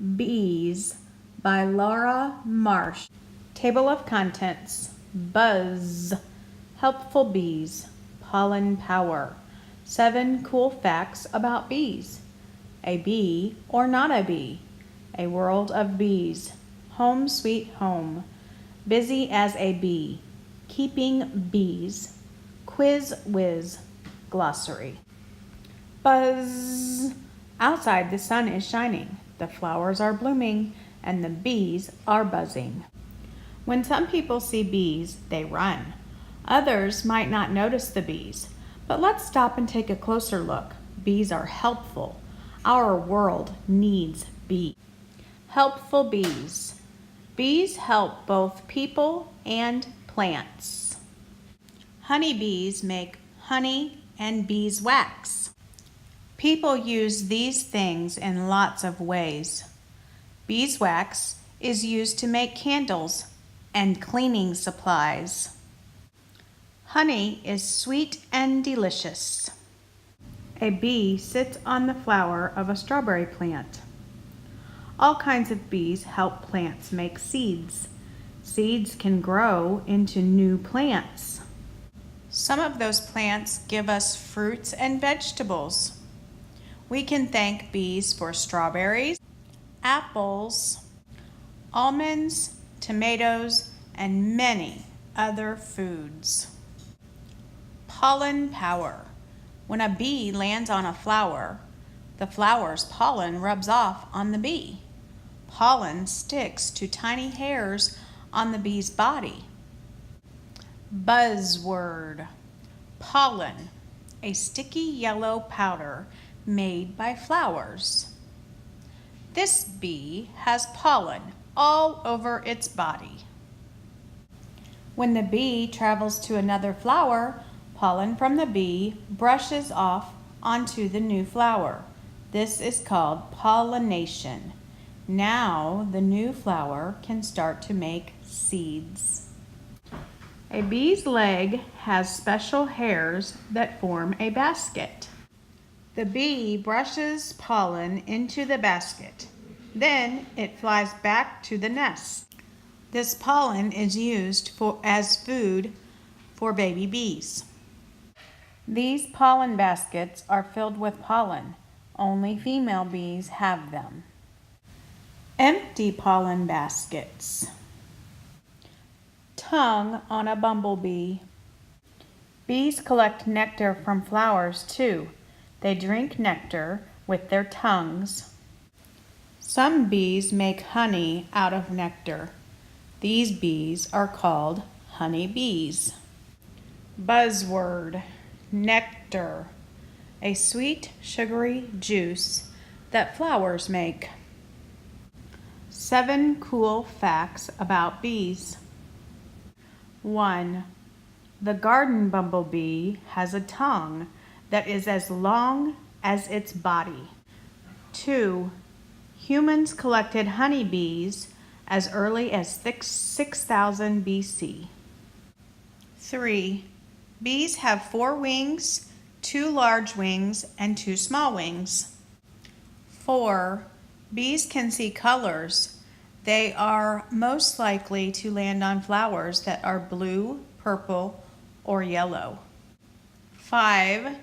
Bees by Laura Marsh. Table of contents. Buzz. Helpful bees. Pollen power. 7 cool facts about bees. A bee or not a bee. A world of bees. Home sweet home. Busy as a bee. Keeping bees. Quiz whiz. Glossary. Buzz. Outside the sun is shining, the flowers are blooming, and the bees are buzzing. When some people see bees, they run. Others might not notice the bees, but let's stop and take a closer look. Bees are helpful. Our world needs bees. Helpful bees. Bees help both people and plants. Honeybees make honey and beeswax. People use these things in lots of ways. Beeswax is used to make candles and cleaning supplies. Honey is sweet and delicious. A bee sits on the flower of a strawberry plant. All kinds of bees help plants make seeds. Seeds can grow into new plants. Some of those plants give us fruits and vegetables. We can thank bees for strawberries, apples, almonds, tomatoes, and many other foods. Pollen power. When a bee lands on a flower, the flower's pollen rubs off on the bee. Pollen sticks to tiny hairs on the bee's body. Buzzword. Pollen, a sticky yellow powder made by flowers. This bee has pollen all over its body. When the bee travels to another flower, pollen from the bee brushes off onto the new flower. This is called pollination. Now the new flower can start to make seeds. A bee's leg has special hairs that form a basket. The bee brushes pollen into the basket. Then it flies back to the nest. This pollen is used as food for baby bees. These pollen baskets are filled with pollen. Only female bees have them. Empty pollen baskets. Tongue on a bumblebee. Bees collect nectar from flowers too. They drink nectar with their tongues. Some bees make honey out of nectar. These bees are called honey bees. Buzzword. Nectar. A sweet, sugary juice that flowers make. 7 cool facts about bees. 1. The garden bumblebee has a tongue that is as long as its body. 2. Humans collected honeybees as early as 6,000 BC. 3. Bees have 4 wings, 2 large wings, and 2 small wings. 4. Bees can see colors. They are most likely to land on flowers that are blue, purple, or yellow. 5.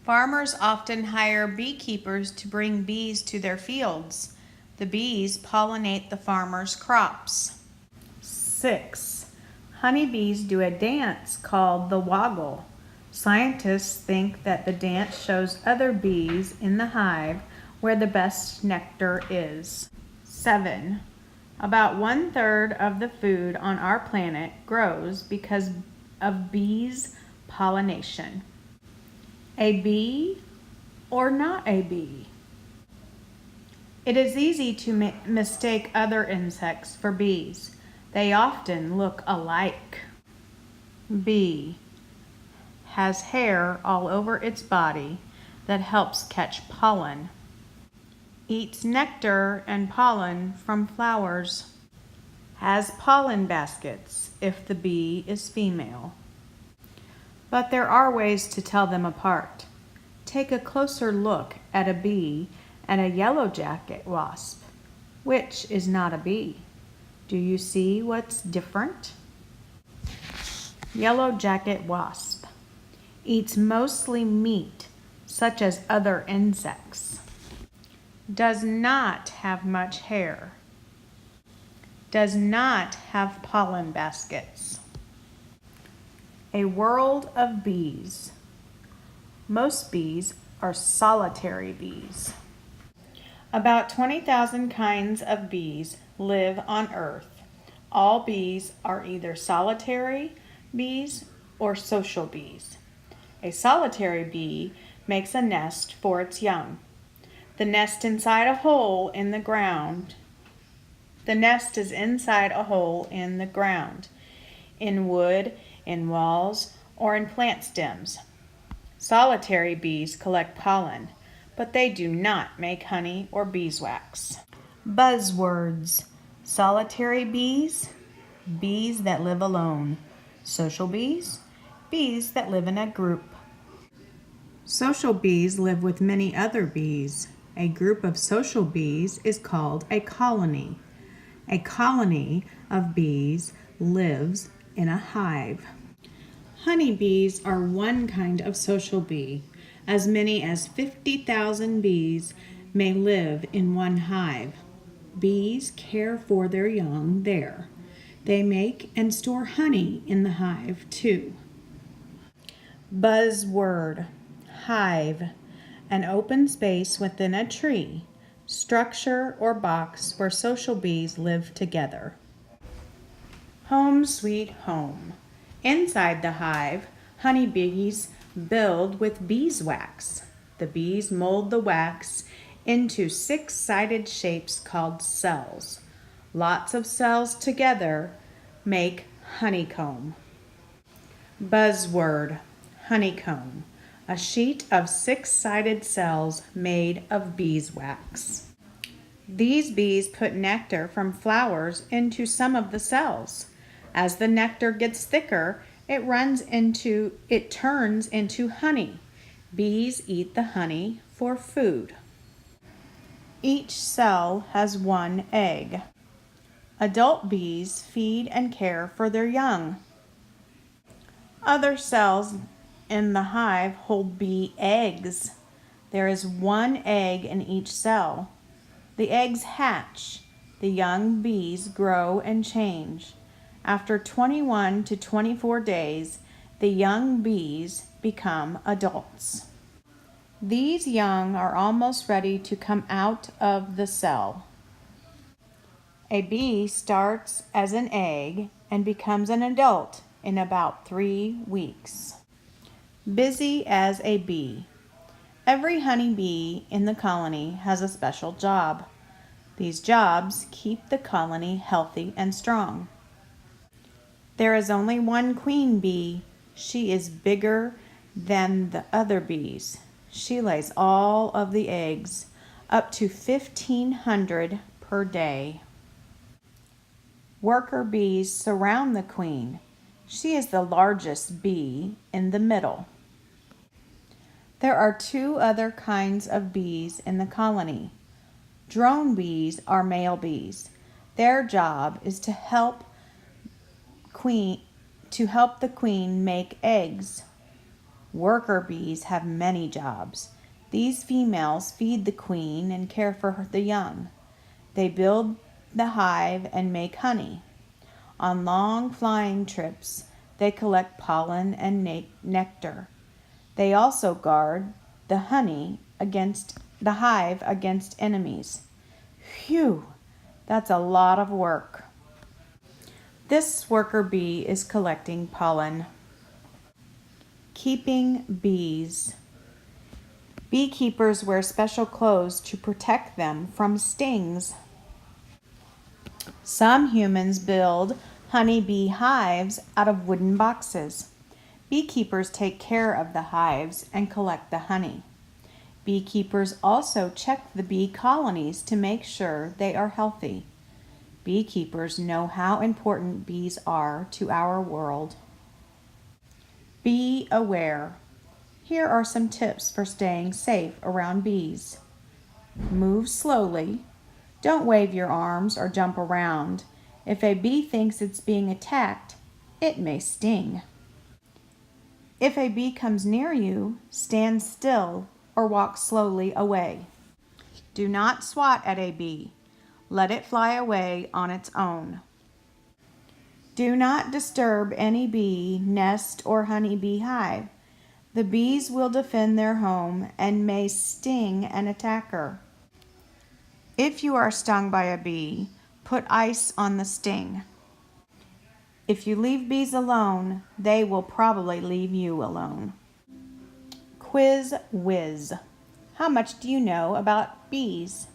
Farmers often hire beekeepers to bring bees to their fields. The bees pollinate the farmers' crops. 6. Honeybees do a dance called the waggle. Scientists think that the dance shows other bees in the hive where the best nectar is. 7. About 1/3 of the food on our planet grows because of bees' pollination. A bee or not a bee? It is easy to mistake other insects for bees. They often look alike. Bee has hair all over its body that helps catch pollen. Eats nectar and pollen from flowers. Has pollen baskets if the bee is female. But there are ways to tell them apart. Take a closer look at a bee and a yellow jacket wasp. Which is not a bee? Do you see what's different? Yellow jacket wasp eats mostly meat, such as other insects. Does not have much hair. Does not have pollen baskets. A world of bees. Most bees are solitary bees. About 20,000 kinds of bees live on Earth. All bees are either solitary bees or social bees. A solitary bee makes a nest for its young. The nest inside a hole in the ground. The nest is inside a hole in the ground, in wood, in walls, or in plant stems. Solitary bees collect pollen, but they do not make honey or beeswax. Buzzwords. Solitary bees, bees that live alone. Social bees, bees that live in a group. Social bees live with many other bees. A group of social bees is called a colony. A colony of bees lives in a hive. Honeybees are one kind of social bee. As many as 50,000 bees may live in one hive. Bees care for their young there. They make and store honey in the hive too. Buzzword. Hive. An open space within a tree, structure or box where social bees live together. Home sweet home. Inside the hive, honeybees build with beeswax. The bees mold the wax into six-sided shapes called cells. Lots of cells together make honeycomb. Buzzword. Honeycomb. A sheet of six-sided cells made of beeswax. These bees put nectar from flowers into some of the cells. As the nectar gets thicker, it turns into honey. Bees eat the honey for food. Each cell has one egg. Adult bees feed and care for their young. Other cells in the hive hold bee eggs. There is one egg in each cell. The eggs hatch. The young bees grow and change. After 21 to 24 days, the young bees become adults. These young are almost ready to come out of the cell. A bee starts as an egg and becomes an adult in about 3 weeks. Busy as a bee. Every honeybee in the colony has a special job. These jobs keep the colony healthy and strong. There is only one queen bee. She is bigger than the other bees. She lays all of the eggs, up to 1,500 per day. Worker bees surround the queen. She is the largest bee in the middle. There are 2 other kinds of bees in the colony. Drone bees are male bees. Their job is to help the queen make eggs. Worker bees have many jobs. These females feed the queen and care for the young. They build the hive and make honey. On long flying trips, they collect pollen and nectar. They also guard the hive against enemies. Phew, that's a lot of work. This worker bee is collecting pollen. Keeping bees. Beekeepers wear special clothes to protect them from stings. Some humans build honeybee hives out of wooden boxes. Beekeepers take care of the hives and collect the honey. Beekeepers also check the bee colonies to make sure they are healthy. Beekeepers know how important bees are to our world. Be aware. Here are some tips for staying safe around bees. Move slowly. Don't wave your arms or jump around. If a bee thinks it's being attacked, it may sting. If a bee comes near you, stand still or walk slowly away. Do not swat at a bee. Let it fly away on its own. Do not disturb any bee, nest, or honeybee hive. The bees will defend their home and may sting an attacker. If you are stung by a bee, put ice on the sting. If you leave bees alone, they will probably leave you alone. Quiz Whiz. How much do you know about bees?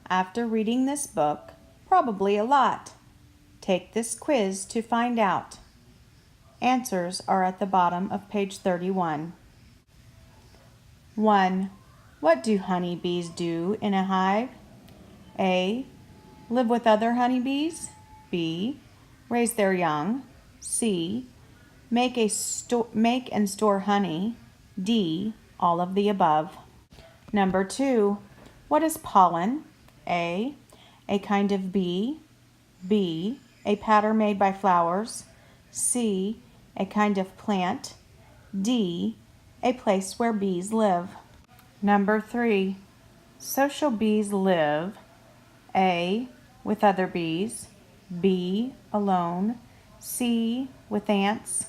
After reading this book, probably a lot. Take this quiz to find out. Answers are at the bottom of page 31. 1. What do honeybees do in a hive? A. Live with other honeybees. B. Raise their young. C. Make and store honey. D. All of the above. Number 2. What is pollen? A. A kind of bee. B. A pattern made by flowers. C. A kind of plant. D. A place where bees live. Number 3. Social bees live A. With other bees. B. Alone. C. With ants.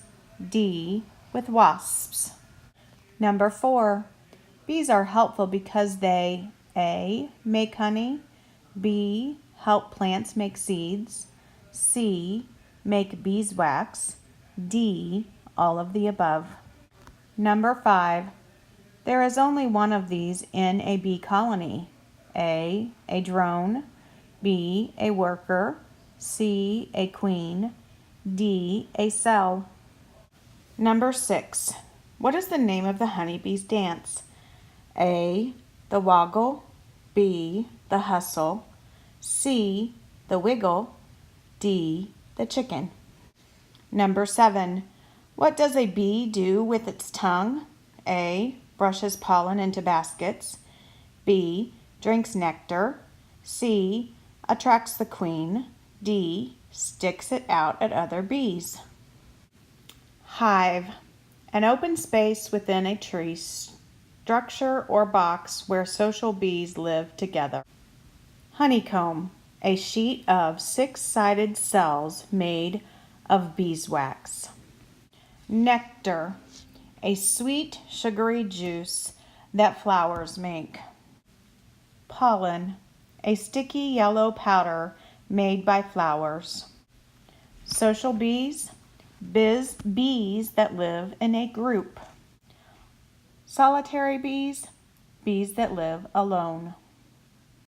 D. With wasps. Number 4. Bees are helpful because they A. Make honey. B. Help plants make seeds. C. Make beeswax. D. All of the above. Number 5. There is only one of these in a bee colony. A. A drone. B. A worker. C. A queen. D. A cell. Number 6. What is the name of the honeybee's dance? A. The woggle. B. The hustle. C. The wiggle. D. The chicken. Number 7. What does a bee do with its tongue? A. Brushes pollen into baskets. B. Drinks nectar. C. Attracts the queen. D. Sticks it out at other bees. Hive. An open space within a tree structure or box where social bees live together. Honeycomb. A sheet of 6-sided cells made of beeswax. Nectar. A sweet, sugary juice that flowers make. Pollen. A sticky yellow powder made by flowers. Social bees. Bees that live in a group. Solitary bees. Bees that live alone.